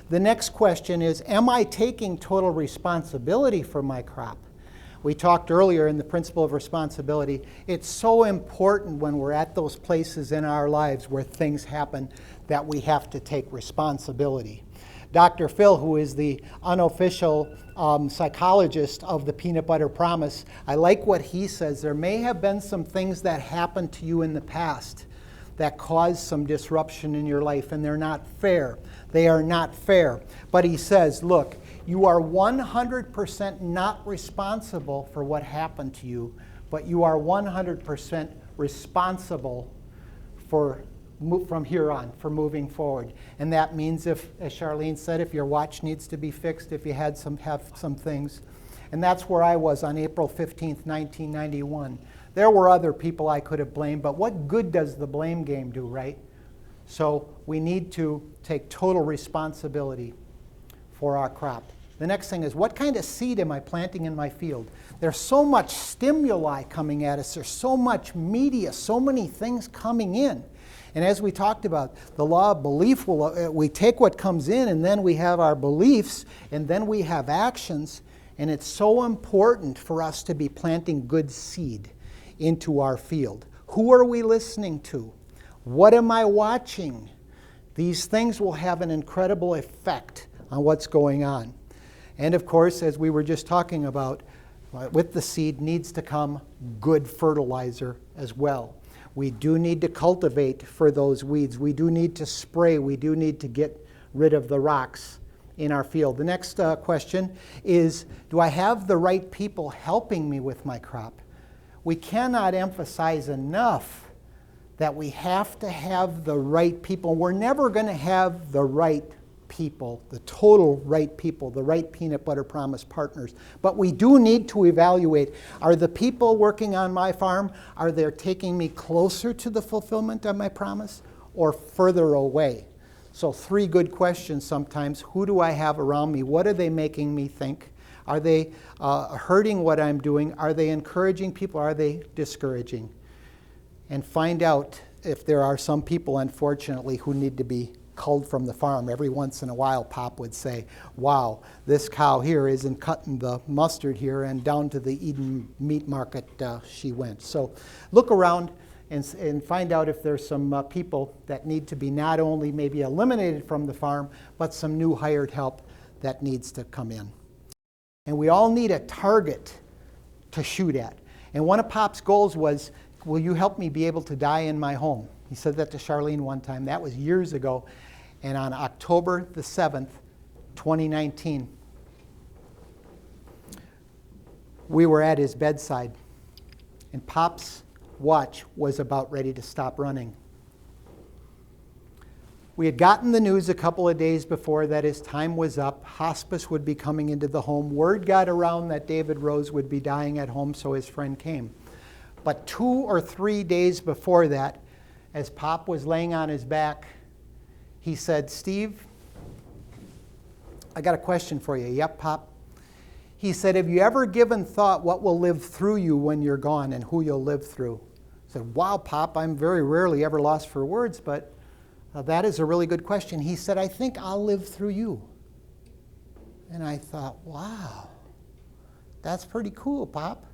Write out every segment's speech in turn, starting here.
The next question is, am I taking total responsibility for my crop? We talked earlier in the principle of responsibility. It's so important when we're at those places in our lives where things happen that we have to take responsibility. Dr. Phil, who is the unofficial psychologist of the Peanut Butter Promise, I like what he says. There may have been some things that happened to you in the past that caused some disruption in your life, and they're not fair. They are not fair. But he says, look, you are 100% not responsible for what happened to you, but you are 100% responsible for from here on, for moving forward. And that means if, as Charlene said, if your watch needs to be fixed, if you have some things. And that's where I was on April 15th, 1991. There were other people I could have blamed, but what good does the blame game do, right? So we need to take total responsibility for our crop. The next thing is, what kind of seed am I planting in my field? There's so much stimuli coming at us. There's so much media, so many things coming in. And as we talked about, the law of belief, we take what comes in, and then we have our beliefs, and then we have actions. And it's so important for us to be planting good seed into our field. Who are we listening to? What am I watching? These things will have an incredible effect on what's going on. And of course, as we were just talking about, with the seed needs to come good fertilizer as well. We do need to cultivate for those weeds. We do need to spray. We do need to get rid of the rocks in our field. The next question is, do I have the right people helping me with my crop? We cannot emphasize enough that we have to have the right people. We're never going to have the right people, the total right people, the right Peanut Butter Promise partners. But we do need to evaluate, are the people working on my farm, are they taking me closer to the fulfillment of my promise or further away? So 3 good questions sometimes. Who do I have around me? What are they making me think? Are they hurting what I'm doing? Are they encouraging people? Are they discouraging? And find out if there are some people, unfortunately, who need to be culled from the farm. Every once in a while, Pop would say, wow, this cow here isn't cutting the mustard here, and down to the Eden meat market she went. So look around and find out if there's some people that need to be not only maybe eliminated from the farm, but some new hired help that needs to come in. And we all need a target to shoot at. And one of Pop's goals was, will you help me be able to die in my home? He said that to Charlene one time. That was years ago. And on October the 7th, 2019, we were at his bedside. And Pop's watch was about ready to stop running. We had gotten the news a couple of days before that his time was up. Hospice would be coming into the home. Word got around that David Rose would be dying at home, so his friend came. But 2 or 3 days before that, as Pop was laying on his back, he said, Steve, I got a question for you. Yep, Pop. He said, have you ever given thought what will live through you when you're gone and who you'll live through? I said, wow, Pop, I'm very rarely ever lost for words, but that is a really good question. He said, I think I'll live through you. And I thought, wow, that's pretty cool, Pop.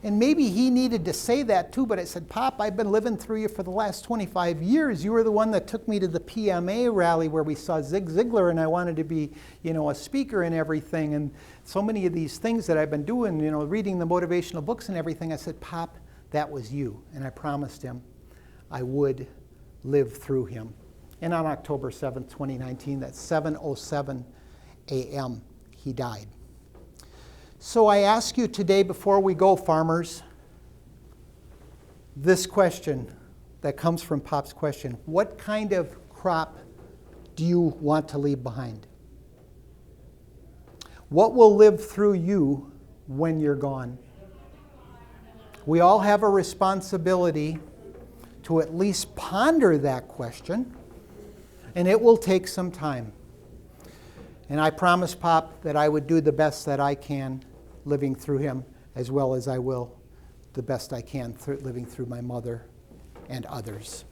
And maybe he needed to say that too, but I said, Pop, I've been living through you for the last 25 years. You were the one that took me to the PMA rally where we saw Zig Ziglar, and I wanted to be, a speaker and everything. And so many of these things that I've been doing, reading the motivational books and everything, I said, Pop, that was you. And I promised him I would live through him. And on October 7th, 2019, that's 7:07 a.m., he died. So I ask you today, before we go, farmers, this question that comes from Pop's question. What kind of crop do you want to leave behind? What will live through you when you're gone? We all have a responsibility to at least ponder that question, and it will take some time. And I promised Pop that I would do the best that I can living through him, as well as I will the best I can living through my mother and others.